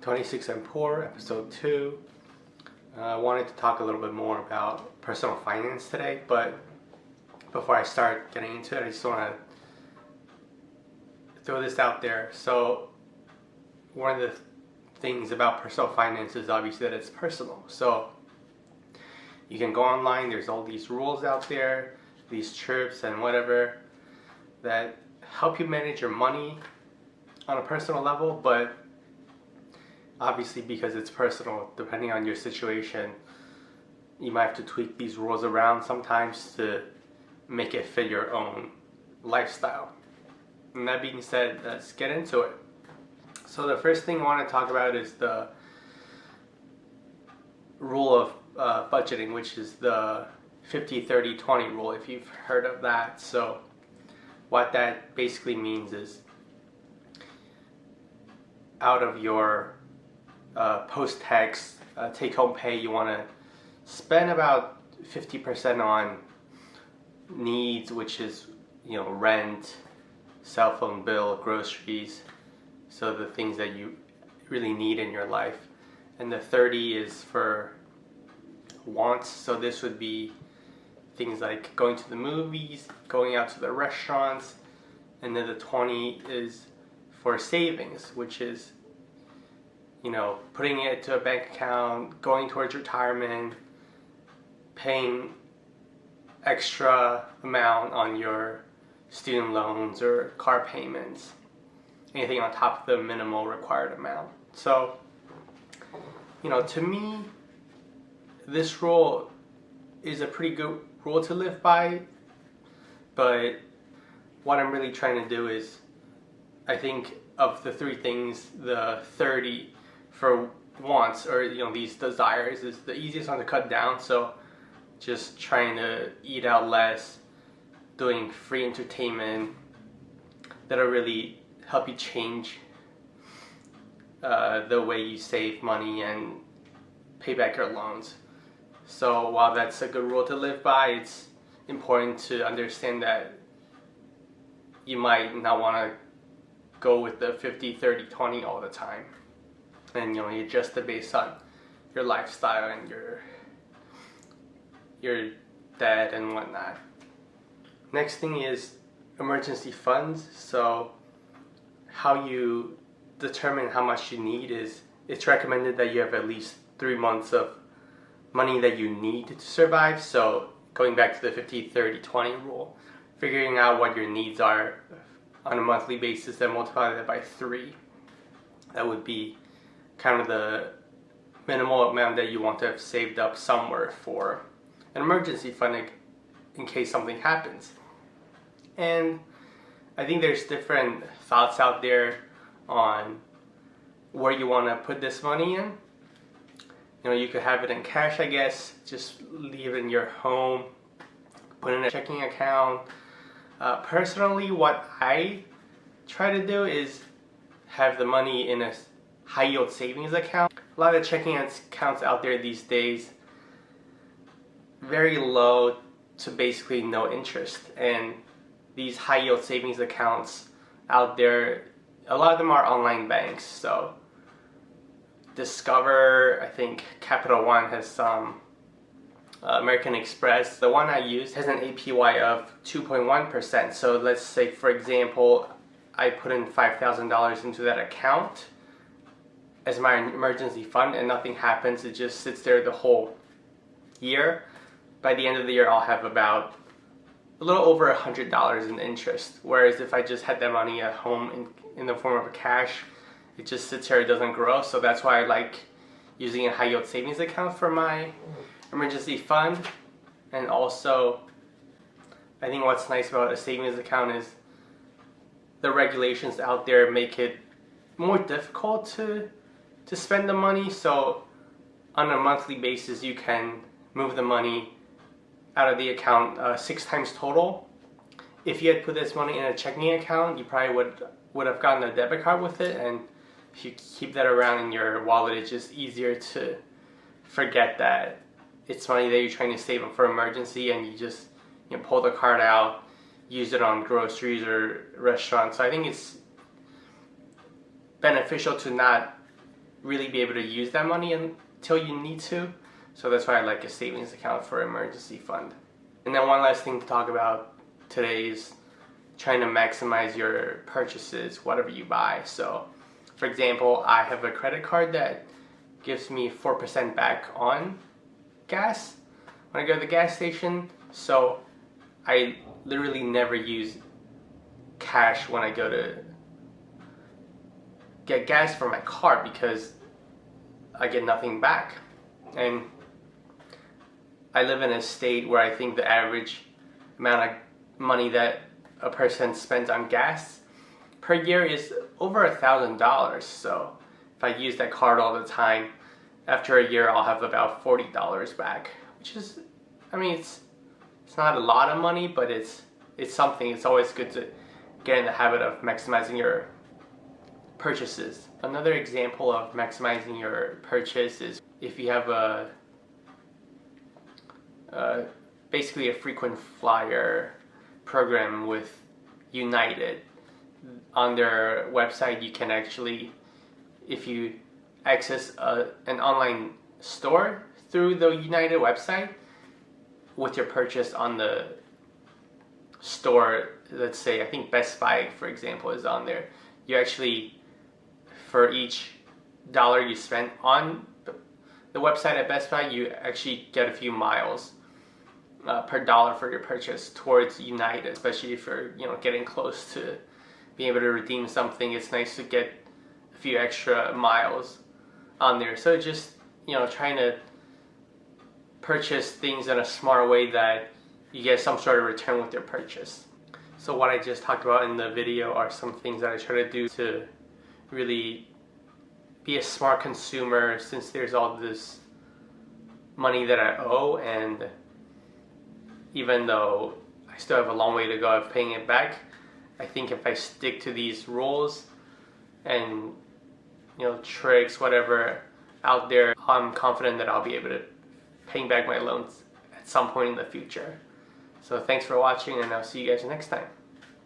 26 and Poor, episode 2. I wanted to talk a little bit more about personal finance today, but before I start getting into it, I just want to throw this out there. So, one of the things about personal finance is obviously that it's personal. So, you can go online, there's all these rules out there, these chirps and whatever that help you manage your money on a personal level, but obviously because it's personal, depending on your situation, you might have to tweak these rules around sometimes to make it fit your own lifestyle. And that being said, let's get into it. So the first thing I want to talk about is the rule of budgeting, which is the 50-30-20 rule, if you've heard of that. So what that basically means is out of your post-tax take-home pay, you want to spend about 50% on needs, which is, rent, cell phone bill, groceries, so the things that you really need in your life. And the 30 is for wants, so this would be things like going to the movies, going out to the restaurants, and then the 20 is for savings, which is putting it to a bank account, going towards retirement, paying extra amount on your student loans or car payments, anything on top of the minimal required amount. So, to me, this rule is a pretty good rule to live by, but what I'm really trying to do is, I think of the three things, the 30 for wants, or these desires, is the easiest one to cut down. So just trying to eat out less, doing free entertainment, that'll really help you change the way you save money and pay back your loans. So while that's a good rule to live by, it's important to understand that you might not want to go with the 50-30-20 all the time. And you adjust it based on your lifestyle and your debt and whatnot. Next thing is emergency funds. So how you determine how much you need is, it's recommended that you have at least 3 months of money that you need to survive. So going back to the 50-30-20 rule, figuring out what your needs are on a monthly basis and multiply that by 3. That would be kind of the minimal amount that you want to have saved up somewhere for an emergency fund in case something happens. And I think there's different thoughts out there on where you want to put this money in. You could have it in cash, I guess, just leave it in your home, put it in a checking account. Personally, what I try to do is have the money in a high yield savings account. A lot of checking accounts out there these days, very low to basically no interest. And these high yield savings accounts out there, a lot of them are online banks. So Discover, I think Capital One has some, American Express. The one I use has an APY of 2.1%. So let's say, for example, I put in $5,000 into that account as my emergency fund and nothing happens. It just sits there the whole year. By the end of the year, I'll have about a little over $100 in interest. Whereas if I just had that money at home in the form of cash, it just sits here, it doesn't grow. So that's why I like using a high yield savings account for my emergency fund. And also, I think what's nice about a savings account is the regulations out there make it more difficult to spend the money. So on a monthly basis, you can move the money out of the account 6 times total. If you had put this money in a checking account, you probably would have gotten a debit card with it, and if you keep that around in your wallet, it's just easier to forget that it's money that you're trying to save up for emergency, and you just pull the card out, use it on groceries or restaurants. So I think it's beneficial to not really be able to use that money until you need to. So that's why I like a savings account for emergency fund. And then one last thing to talk about today is trying to maximize your purchases, whatever you buy. So for example, I have a credit card that gives me 4% back on gas when I go to the gas station. So I literally never use cash when I go to get gas for my car because I get nothing back. And I live in a state where I think the average amount of money that a person spends on gas per year is over $1,000. So if I use that card all the time, after a year I'll have about $40 back, which is, I mean, it's not a lot of money, but it's something. It's always good to get in the habit of maximizing your purchases. Another example of maximizing your purchase is if you have basically a frequent flyer program with United. On their website, you can actually, if you access an online store through the United website with your purchase on the store, let's say I think Best Buy for example is on there, you actually, for each dollar you spend on the website at Best Buy, you actually get a few miles per dollar for your purchase towards United. Especially if you're getting close to being able to redeem something, it's nice to get a few extra miles on there. So just trying to purchase things in a smart way that you get some sort of return with your purchase. So what I just talked about in the video are some things that I try to do to really be a smart consumer, since there's all this money that I owe, and even though I still have a long way to go of paying it back, I think if I stick to these rules and tricks, whatever out there, I'm confident that I'll be able to paying back my loans at some point in the future. So thanks for watching, and I'll see you guys next time.